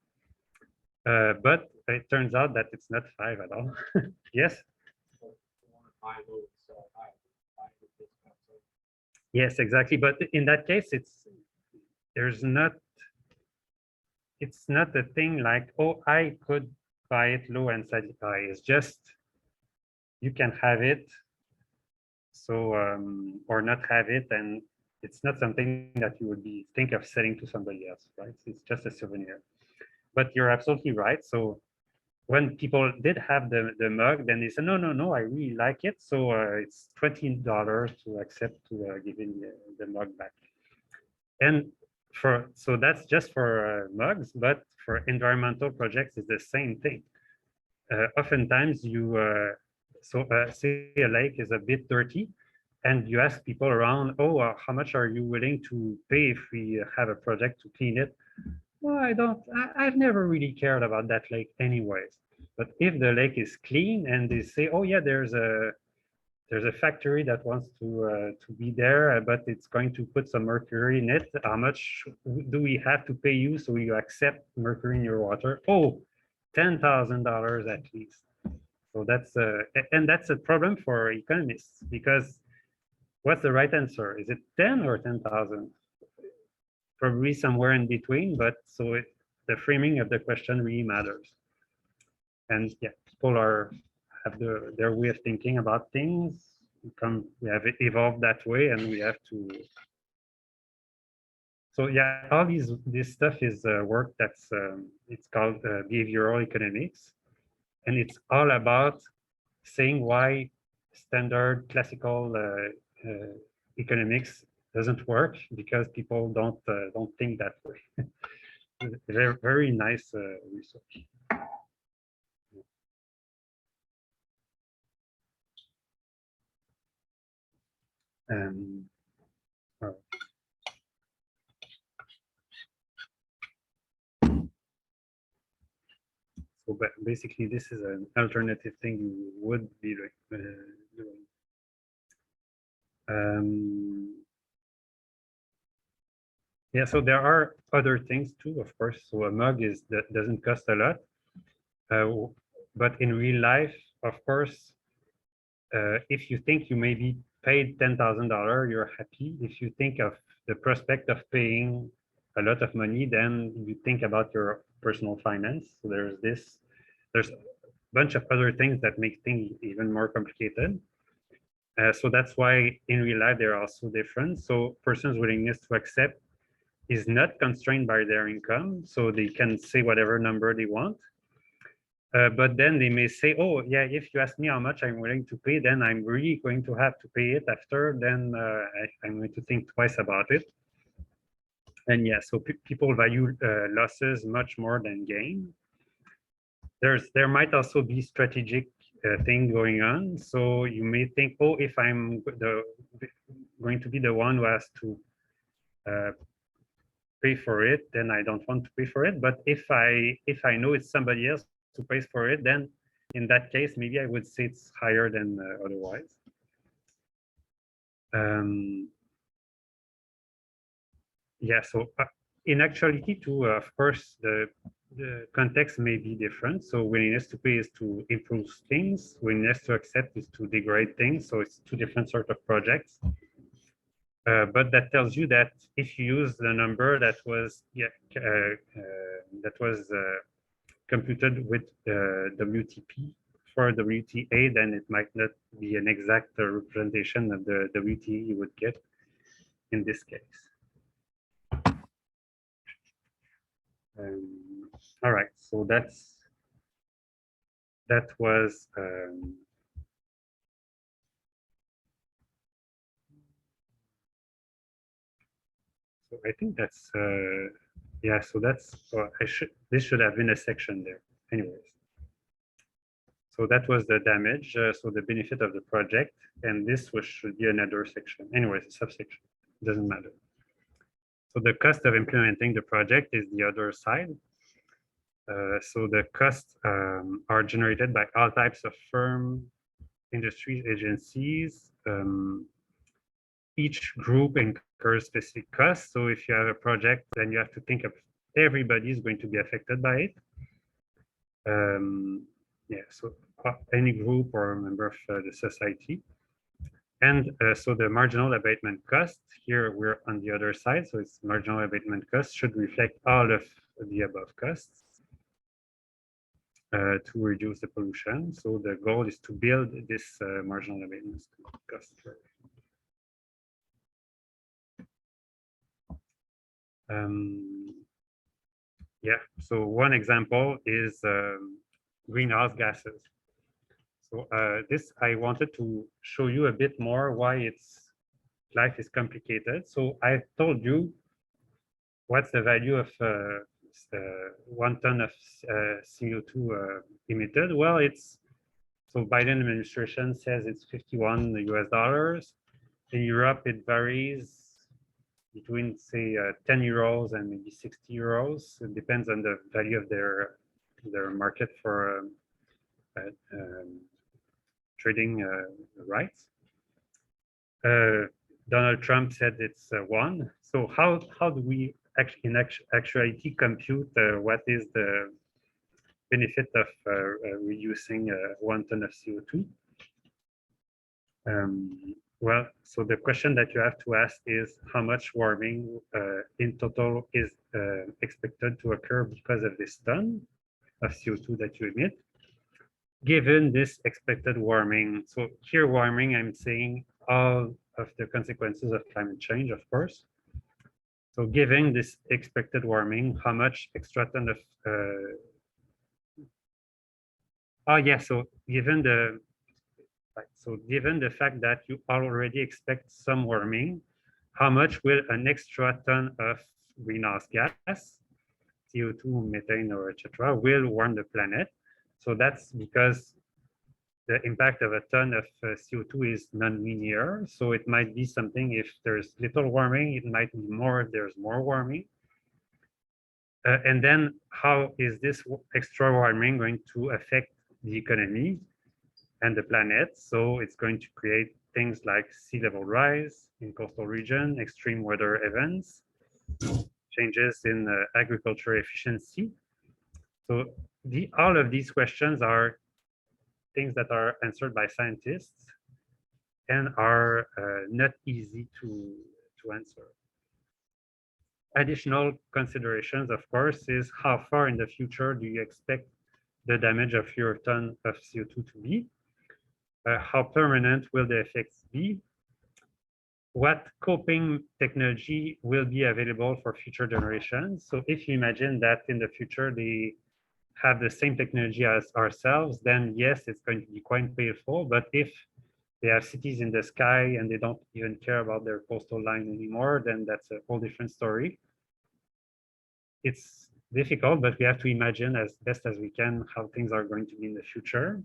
But it turns out that it's not 5 at all. Yes. Yes, exactly. But in that case, it's not a thing like, oh, I could buy it low and satisfy. It's just you can have it, so or not have it, and it's not something that you would think of selling to somebody else, right? It's just a souvenir. But you're absolutely right. So when people did have the mug, then they said, no, no, no, I really like it. So it's $20 to accept to giving the mug back. And so that's just for mugs, but for environmental projects, it's the same thing. Oftentimes say a lake is a bit dirty, and you ask people around, oh, how much are you willing to pay if we have a project to clean it? Well, I've never really cared about that lake anyways. But if the lake is clean and they say, oh yeah, there's a factory that wants to be there, but it's going to put some mercury in it. How much do we have to pay you so you accept mercury in your water? Oh, $10,000 at least. So that's a problem for economists, because what's the right answer? Is it 10 or 10,000? Probably somewhere in between, but the framing of the question really matters. And yeah, people have their way of thinking about things. We have evolved that way, and we have to. So yeah, all this stuff is work that's it's called behavioral economics, and it's all about saying why standard classical economics doesn't work, because people don't think that way. Very, very nice research. All right. So basically, this is an alternative thing you would be doing. Yeah, so there are other things too, of course. So a mug doesn't cost a lot, but in real life, of course, if you think you may be paid $10,000, you're happy. If you think of the prospect of paying a lot of money, then you think about your personal finance. So there's a bunch of other things that make things even more complicated. So that's why in real life, they're also different. So person's willingness to accept is not constrained by their income. So they can say whatever number they want. But then they may say, oh, yeah, if you ask me how much I'm willing to pay, then I'm really going to have to pay it after. Then I'm going to think twice about it. And yeah, so people value losses much more than gain. There might also be strategic thing going on. So you may think, oh, if I'm going to be the one who has to pay for it, then I don't want to pay for it. But if I know it's somebody else who pays for it, then in that case, maybe I would say it's higher than otherwise. Yeah, so in actuality too, of course, the context may be different. So willingness to pay is to improve things. Willingness to accept is to degrade things. So it's two different sort of projects. But that tells you that if you use the number that was computed with WTP for WTA, then it might not be an exact representation of the WTA you would get in this case. All right, so that was so I think that's yeah. So that's this should have been a section there. Anyways. So that was the damage, so the benefit of the project, and this should be another section. Anyways, a subsection, doesn't matter. So the cost of implementing the project is the other side. So the costs are generated by all types of firm, industries, agencies. Each group incurs specific costs. So if you have a project, then you have to think of everybody is going to be affected by it. Yeah, so any group or a member of the society. And so the marginal abatement cost, here we're on the other side, so it's marginal abatement cost should reflect all of the above costs to reduce the pollution. So the goal is to build this marginal abatement cost. Yeah, so one example is greenhouse gases. So this, I wanted to show you a bit more why life is complicated. So I told you what's the value of 1 ton of CO2 emitted. Well, so Biden administration says it's $51 US. In Europe, it varies between say 10 euros and maybe 60 euros. It depends on the value of their market for trading rights. Donald Trump said it's 1. So how do we actually in actuality compute what is the benefit of reducing 1 ton of CO2? Well, so the question that you have to ask is how much warming in total is expected to occur because of this ton of CO2 that you emit, given this expected warming. So here warming, I'm saying all of the consequences of climate change, of course. So given this expected warming, how much extra ton of so given the fact that you already expect some warming, how much will an extra ton of greenhouse gas, CO2, methane, or etc., will warm the planet? So that's because the impact of a ton of CO2 is non-linear. So it might be something, if there's little warming, it might be more if there's more warming. And then how is this extra warming going to affect the economy and the planet? So it's going to create things like sea level rise in coastal region, extreme weather events, changes in agriculture efficiency. So all of these questions are things that are answered by scientists and are not easy to answer. Additional considerations, of course, is how far in the future do you expect the damage of your ton of CO2 to be? How permanent will the effects be? What coping technology will be available for future generations? So if you imagine that in the future they have the same technology as ourselves, then yes, it's going to be quite painful. But if they have cities in the sky and they don't even care about their coastal line anymore, then that's a whole different story. It's difficult, but we have to imagine as best as we can how things are going to be in the future.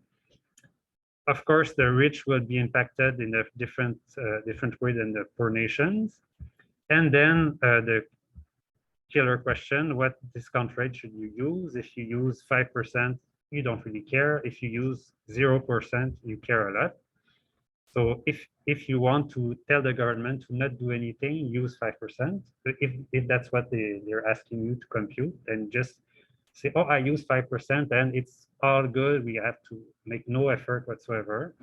Of course, the rich will be impacted in a different way than the poor nations. And then the killer question, what discount rate should you use? If you use 5%, you don't really care. If you use 0%, you care a lot. So if you want to tell the government to not do anything, use 5%. If that's what they're asking you to compute, then just say, oh, I use 5% and it's all good. We have to make no effort whatsoever.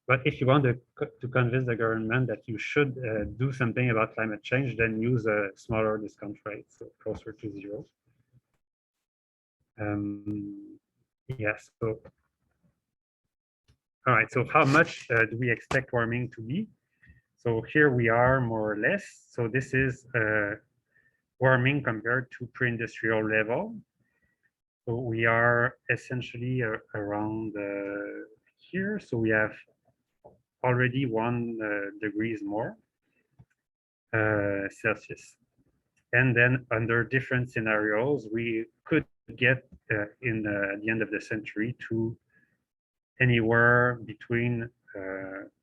But if you want to convince the government that you should do something about climate change, then use a smaller discount rate, so closer to 0. Yes, so all right, so how much do we expect warming to be? So here we are more or less. So this is warming compared to pre-industrial level. So we are essentially around here. So we have already 1 degrees more Celsius. And then under different scenarios, we could get at the end of the century to anywhere between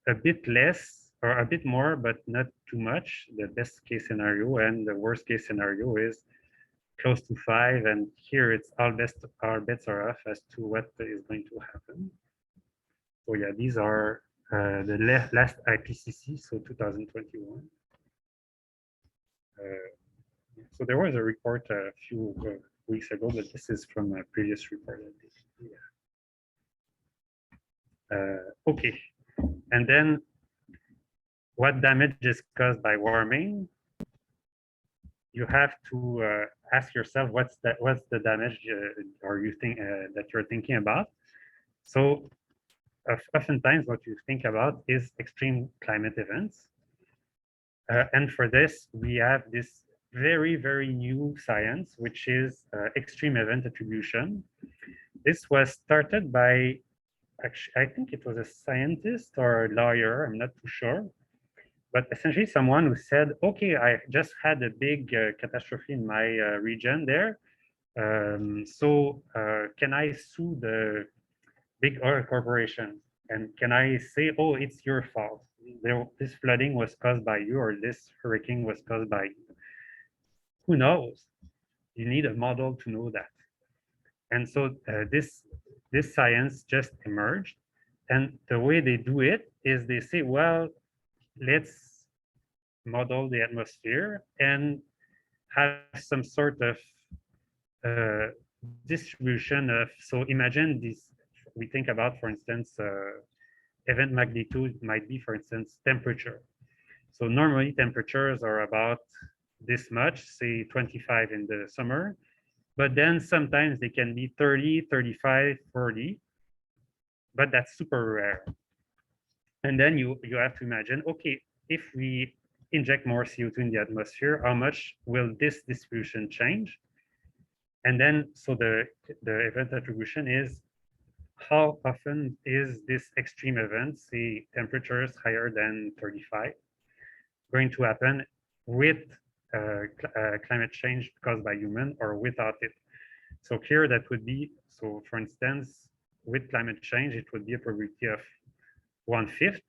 a bit less or a bit more, but not too much, the best case scenario, and the worst case scenario is close to 5. And here it's our bets are off as to what is going to happen. So yeah, these are the last IPCC, so 2021. So there was a report a few weeks ago, but this is from a previous report. Okay, and then what damage is caused by warming? You have to ask yourself what's the damage are you think that you're thinking about. So oftentimes what you think about is extreme climate events. And for this, we have this very, very new science, which is extreme event attribution. This was started by, actually, I think it was a scientist or a lawyer, I'm not too sure. But essentially someone who said, okay, I just had a big catastrophe in my region there. So can I sue the big oil corporation? And can I say, oh, it's your fault. This flooding was caused by you, or this hurricane was caused by you. Who knows? You need a model to know that. And so this science just emerged. And the way they do it is they say, well, let's model the atmosphere and have some sort of distribution of, so imagine this, we think about, for instance, event magnitude might be, for instance, temperature. So normally temperatures are about this much, say 25 in the summer, but then sometimes they can be 30, 35, 40, but that's super rare. And then you have to imagine, okay, if we inject more CO2 in the atmosphere, how much will this distribution change? And then, so the event attribution is how often is this extreme event, say temperatures higher than 35, going to happen with climate change caused by human or without it. So here that would be, so for instance, with climate change, it would be a probability of 1/5.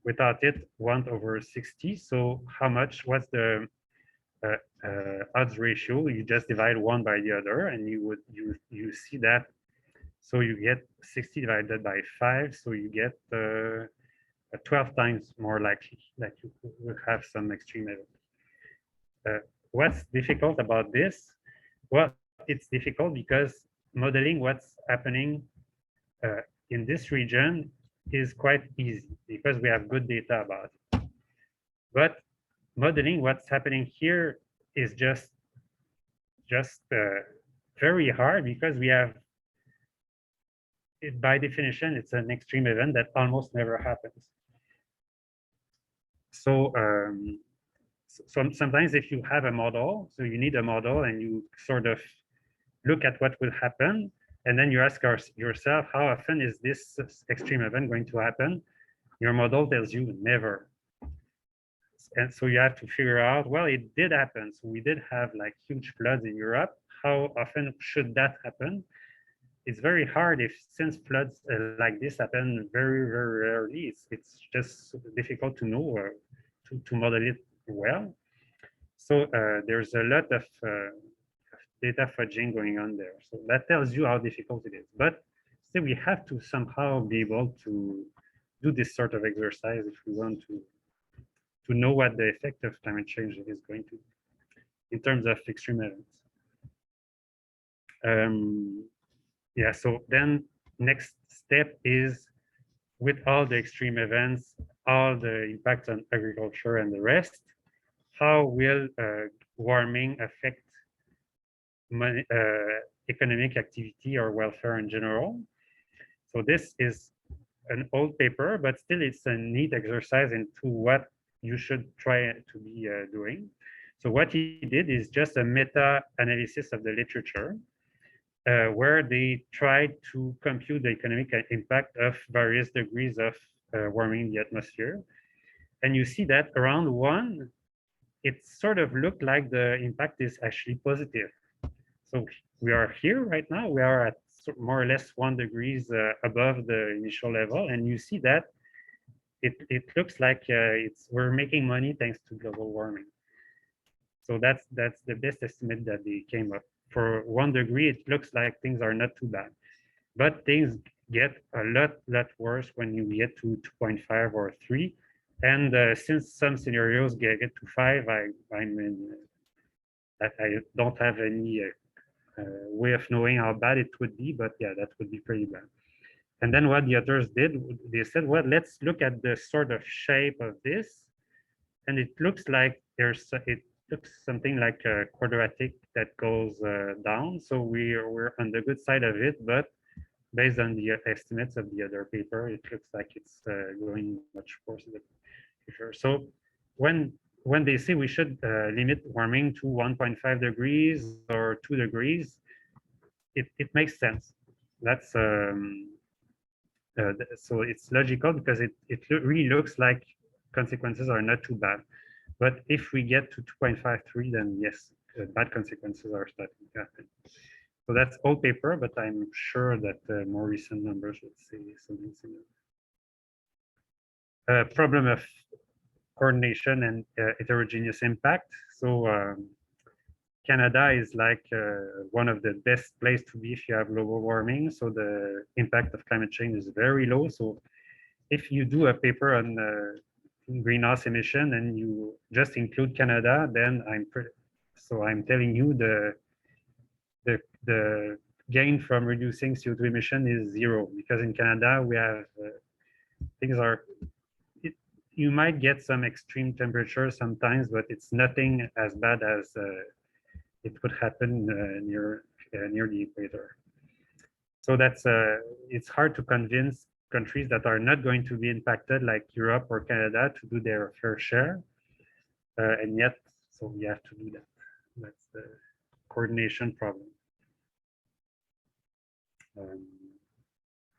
Without it, 1/60. So how much, what's the odds ratio? You just divide one by the other and you see that. So you get 60 divided by 5. So you get 12 times more likely that you will have some extreme event. What's difficult about this? Well, it's difficult because modeling what's happening in this region is quite easy because we have good data about it. But modeling what's happening here is just very hard because we have, by definition, it's an extreme event that almost never happens. So sometimes if you have a model, so you need a model and you sort of look at what will happen, and then you ask yourself, how often is this extreme event going to happen? Your model tells you never. And so you have to figure out, well, it did happen. So we did have like huge floods in Europe. How often should that happen? It's very hard since floods like this happen very, very rarely. It's just difficult to know to model it well. So there's a lot of data fudging going on there. So that tells you how difficult it is. But still, we have to somehow be able to do this sort of exercise if we want to know what the effect of climate change is going to be in terms of extreme events. Yeah, so then next step is, with all the extreme events, all the impacts on agriculture and the rest, how will warming affect economic activity or welfare in general? So this is an old paper, but still it's a neat exercise into what you should try to be doing. So what he did is just a meta-analysis of the literature, where they tried to compute the economic impact of various degrees of warming the atmosphere. And you see that around 1, it sort of looked like the impact is actually positive. So we are here right now, we are at more or less 1 degrees above the initial level, and you see that it looks like we're making money thanks to global warming. So that's the best estimate that they came up. For 1 degree, it looks like things are not too bad, but things get a lot worse when you get to 2.5 or 3. And since some scenarios get to 5, I don't have any way of knowing how bad it would be, but yeah, that would be pretty bad. And then what the others did, they said, well, let's look at the sort of shape of this. And it looks like it looks something like a quadratic that goes down. So we're on the good side of it, but based on the estimates of the other paper, it looks like it's going much worse in the future. So when they say we should limit warming to 1.5 degrees or 2 degrees, it makes sense. That's so it's logical because it really looks like consequences are not too bad. But if we get to 2.53, then yes, bad consequences are starting to happen. So that's old paper, but I'm sure that more recent numbers would say something similar. Problem of coordination and heterogeneous impact. So Canada is like one of the best places to be if you have global warming. So the impact of climate change is very low. So if you do a paper on greenhouse emission and you just include Canada, then I'm telling you the gain from reducing CO2 emission is 0, because in Canada we have things are you might get some extreme temperature sometimes, but it's nothing as bad as it would happen near the equator. So that's it's hard to convince countries that are not going to be impacted, like Europe or Canada, to do their fair share, and yet, so we have to do that. That's the coordination problem.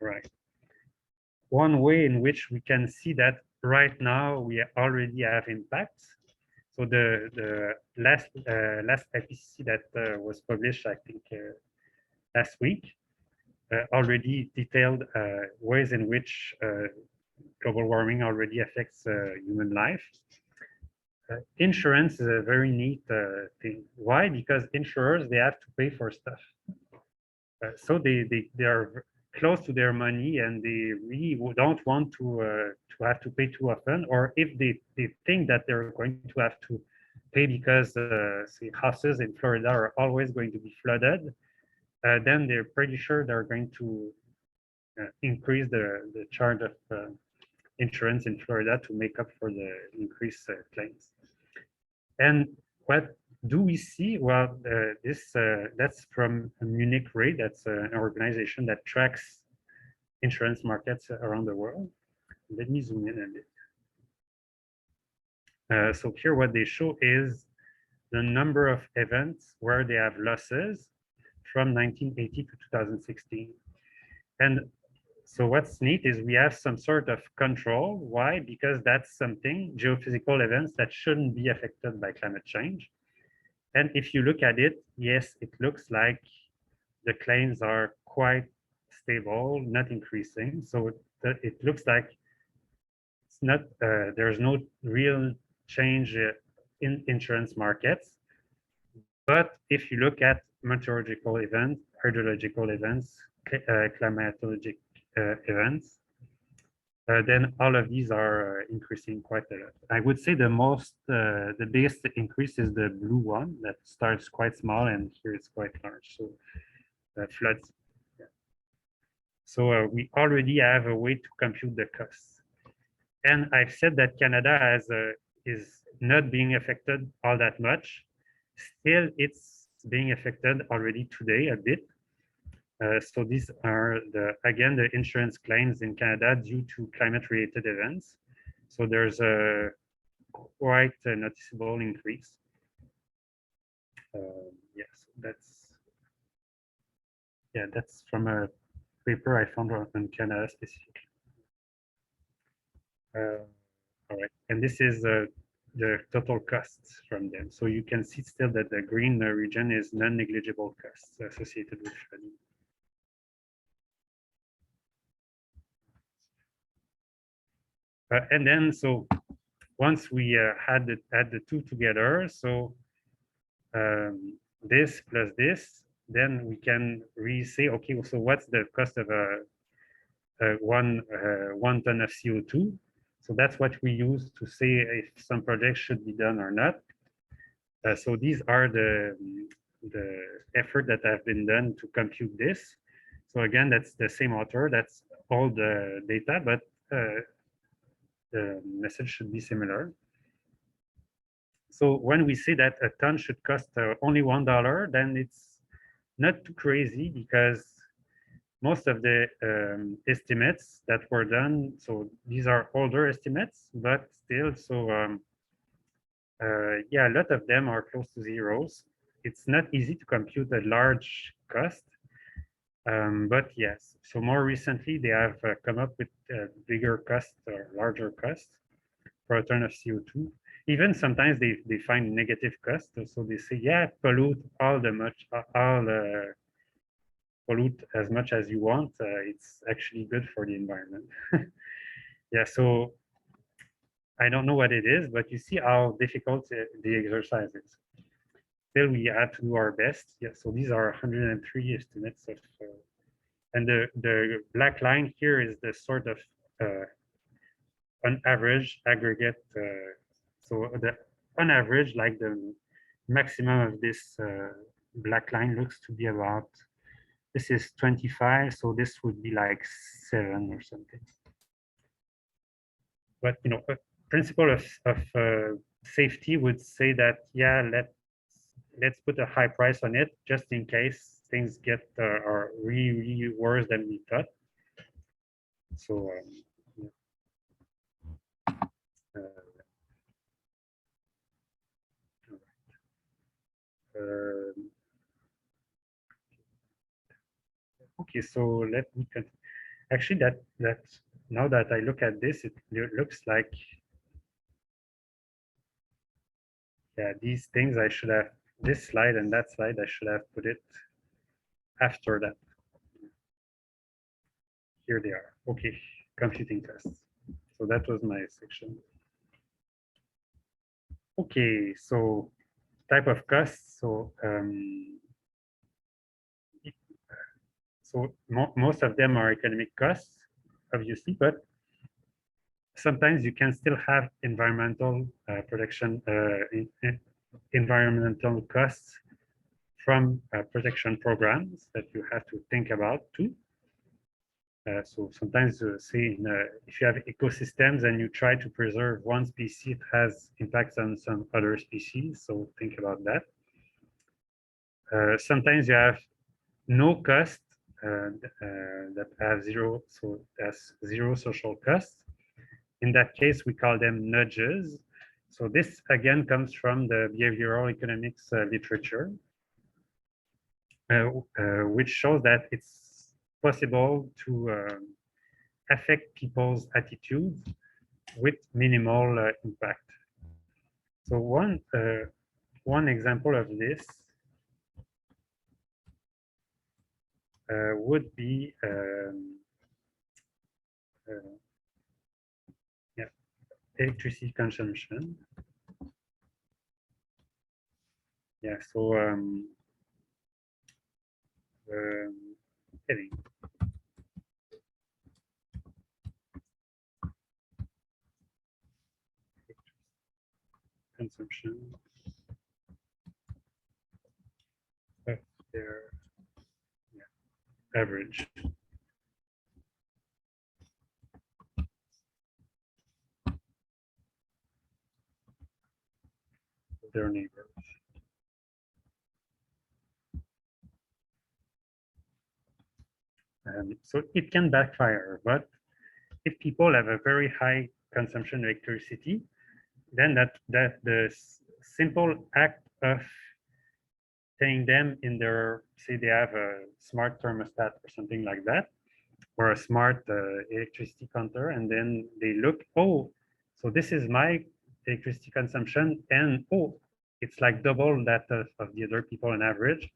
Right. One way in which we can see that right now we already have impacts. So the last IPCC that was published, I think, last week, already detailed ways in which global warming already affects human life. Insurance is a very neat thing. Why? Because insurers, they have to pay for stuff. So they are close to their money, and they really don't want to have to pay too often. Or if they think that they're going to have to pay because say houses in Florida are always going to be flooded, then they're pretty sure they're going to increase the charge of insurance in Florida to make up for the increased claims. And what do we see? Well, that's from Munich Re. That's an organization that tracks insurance markets around the world. Let me zoom in a bit. So here what they show is the number of events where they have losses from 1980 to 2016. And so what's neat is we have some sort of control. Why? Because that's something, geophysical events, that shouldn't be affected by climate change. And if you look at it, yes, it looks like the claims are quite stable, not increasing. So it looks like it's not, there's no real change in insurance markets. But if you look at meteorological events, hydrological events, climatologic events, then all of these are increasing quite a lot. I would say the biggest increase is the blue one that starts quite small, and here it's quite large. So floods. Yeah. So we already have a way to compute the costs. And I've said that Canada is not being affected all that much. Still, it's being affected already today a bit. So these are again the insurance claims in Canada due to climate-related events. So there's a quite a noticeable increase. Yes, that's from a paper I found on Canada specifically. All right, and this is the total costs from them. So you can see still that the green region is non-negligible costs associated with flooding. And then, so once we add the two together, so this plus this, then we can really say, okay, so what's the cost of one ton of CO2? So that's what we use to say if some projects should be done or not. So these are the effort that have been done to compute this. So again, that's the same author, that's all the data, but the message should be similar. So when we say that a ton should cost only $1, then it's not too crazy because most of the estimates that were done, so these are older estimates, but still, so yeah, a lot of them are close to zeros. It's not easy to compute a large cost, but yes. So more recently, they have come up with bigger cost or larger cost for a ton of CO2. Even sometimes they find negative cost. So they say, yeah, pollute pollute as much as you want. It's actually good for the environment. Yeah, so I don't know what it is, but you see how difficult the exercise is. Still, we have to do our best. Yeah, so these are 103 estimates of, and the black line here is the sort of on average aggregate. So the on average, like the maximum of this black line looks to be about, this is 25, so this would be like 7 or something. But you know, a principle of safety would say that, yeah, let's put a high price on it just in case things get are really worse than we thought. So yeah. Okay, so let me actually that now that I look at this, it looks like, yeah, these things I should have, this slide and that slide I should have put it after that. Here they are. Okay, computing tests. So that was my section. Okay, so type of costs. So most of them are economic costs, obviously, but sometimes you can still have environmental protection, environmental costs from protection programs that you have to think about too. So sometimes, say, if you have ecosystems and you try to preserve one species, it has impacts on some other species. So think about that. Sometimes you have no cost that have zero, so that's zero social cost. In that case, we call them nudges. So this again comes from the behavioral economics literature, which shows that it's possible to affect people's attitudes with minimal impact. So one example of this would be yeah, electricity consumption. Yeah, so heading. Consumption of their average. Their neighbors. So it can backfire, but if people have a very high consumption of electricity, then that the simple act of telling them in their, say they have a smart thermostat or something like that, or a smart electricity counter, and then they look, oh, so this is my electricity consumption, and oh, it's like double that of the other people on average.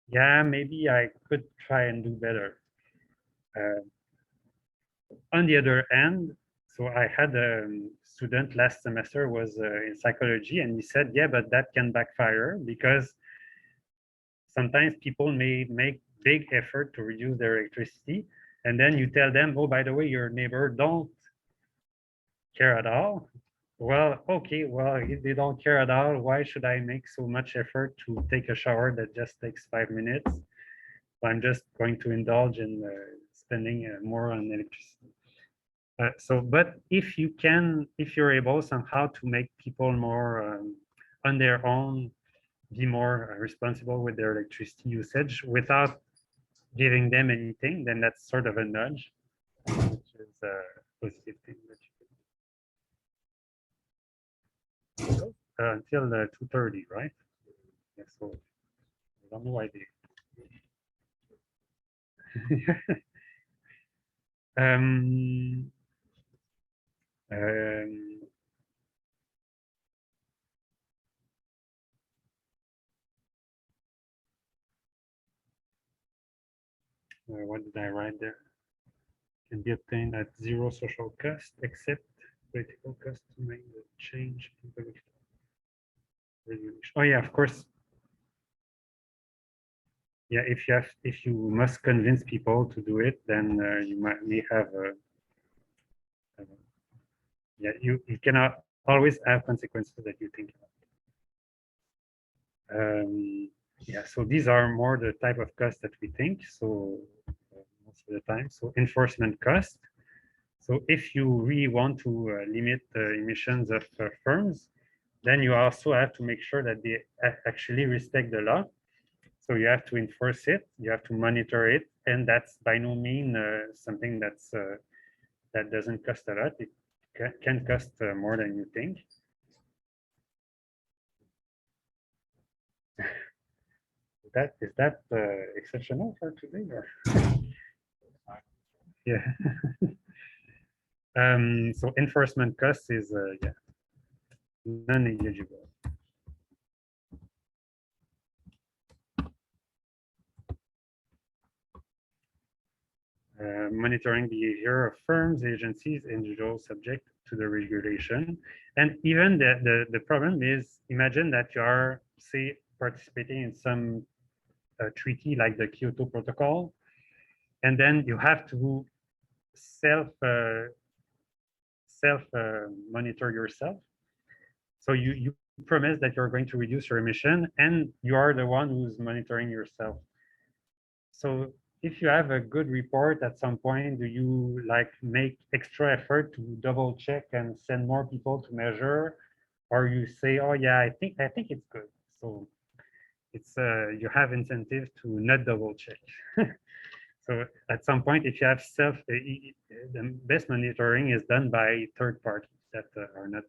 Yeah, maybe I could try and do better. On the other hand, So I had a student last semester was in psychology, and he said, yeah, but that can backfire because sometimes people may make big effort to reduce their electricity, and then you tell them, oh, by the way, your neighbor don't care at all. Well, okay, well, if they don't care at all, why should I make so much effort to take a shower that just takes 5 minutes? I'm just going to indulge in spending more on electricity. But if you can, if you're able somehow to make people more on their own, be more responsible with their electricity usage without giving them anything, then that's sort of a nudge, which is a positive thing that you can do. Until 2:30, right? Yeah, so I don't know why they. um, um, what did I write there? Can be obtained at zero social cost, except political cost to make the change in political regulation. Oh yeah, of course. Yeah, if you must convince people to do it, then you may have yeah, you cannot always have consequences that you think about. Yeah, so these are more the type of costs that we think. So most of the time, so enforcement cost. So if you really want to limit the emissions of firms, then you also have to make sure that they actually respect the law. So you have to enforce it, you have to monitor it, and that's by no means something that doesn't cost a lot. It can cost more than you think. Is that exceptional for today? Or? Yeah. So enforcement cost is yeah, non-negligible. Monitoring behavior of firms, agencies, individuals subject to the regulation. And even the problem is, imagine that you are, say, participating in some treaty like the Kyoto Protocol, and then you have to self monitor yourself. So you promise that you're going to reduce your emission, and you are the one who's monitoring yourself. So if you have a good report at some point, do you like make extra effort to double check and send more people to measure, or you say, oh yeah, I think it's good. So it's you have incentive to not double check. So at some point, if you have the best monitoring is done by third parties that are not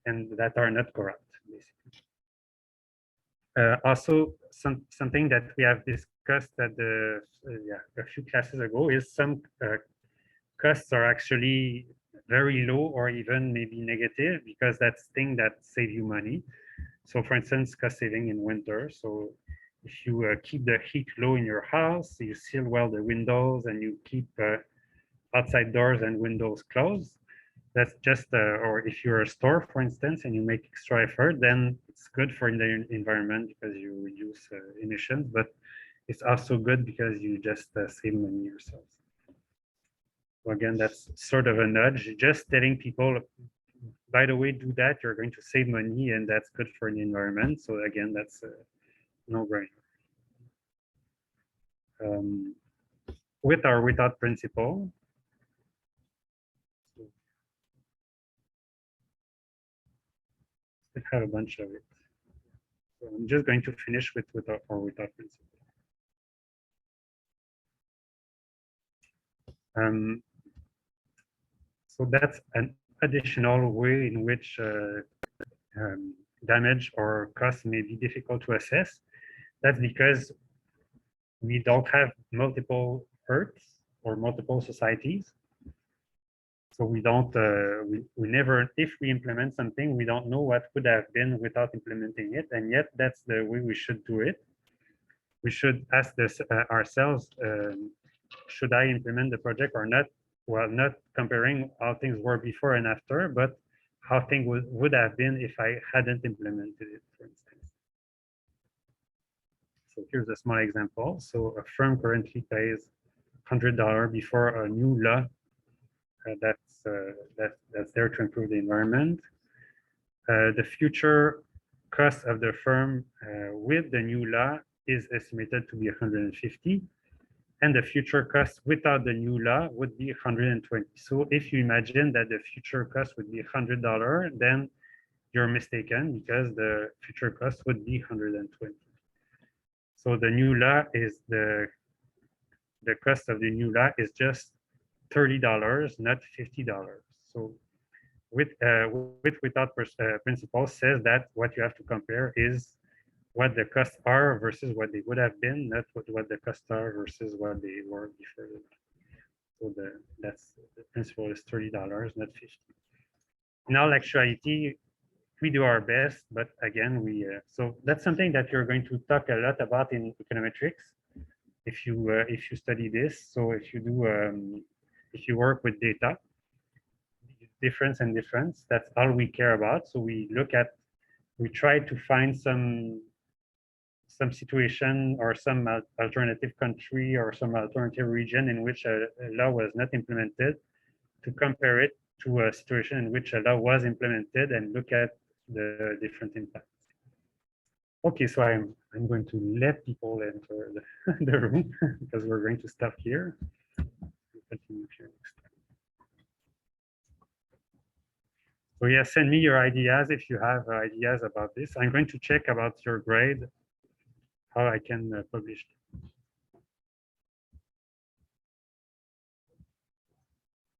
and that are not corrupt, basically. Also, something that we have discussed at yeah, a few classes ago is some costs are actually very low or even maybe negative because that's thing that save you money. So for instance, cost saving in winter. So if you keep the heat low in your house, you seal well the windows and you keep outside doors and windows closed, that's just or if you're a store, for instance, and you make extra effort, then it's good for the environment because you reduce emissions, but it's also good because you just save money yourselves. So again, that's sort of a nudge, just telling people, by the way, do that, you're going to save money and that's good for the environment. So again, that's a no-brainer. With or without principle. I have a bunch of it. So I'm just going to finish with or without principle. So that's an additional way in which damage or cost may be difficult to assess. That's because we don't have multiple Earths or multiple societies. So we don't, we never, if we implement something, we don't know what would have been without implementing it. And yet that's the way we should do it. We should ask this ourselves, should I implement the project or not well, not comparing how things were before and after, but how things would have been if I hadn't implemented it, for instance. So here's a small example. So a firm currently pays $100 before a new law that's there to improve the environment. The future cost of the firm with the new law is estimated to be 150, and the future cost without the new law would be 120. So if you imagine that the future cost would be $100, then you're mistaken because the future cost would be 120. So the new law is the cost of the new law is just $30, not $50. So without principle says that what you have to compare is what the costs are versus what they would have been, not what the costs are versus what they were before. So that's the principle is $30, not 50. In all actuality, we do our best, but again, so that's something that you're going to talk a lot about in econometrics if you study this. So if you do if you work with data, difference and difference, that's all we care about. So we try to find some situation or some alternative country or some alternative region in which a law was not implemented, to compare it to a situation in which a law was implemented and look at the different impacts. Okay, so I'm going to let people enter the room because we're going to stop here. Continue here next time. So yeah, send me your ideas if you have ideas about this. I'm going to check about your grade, how I can publish it.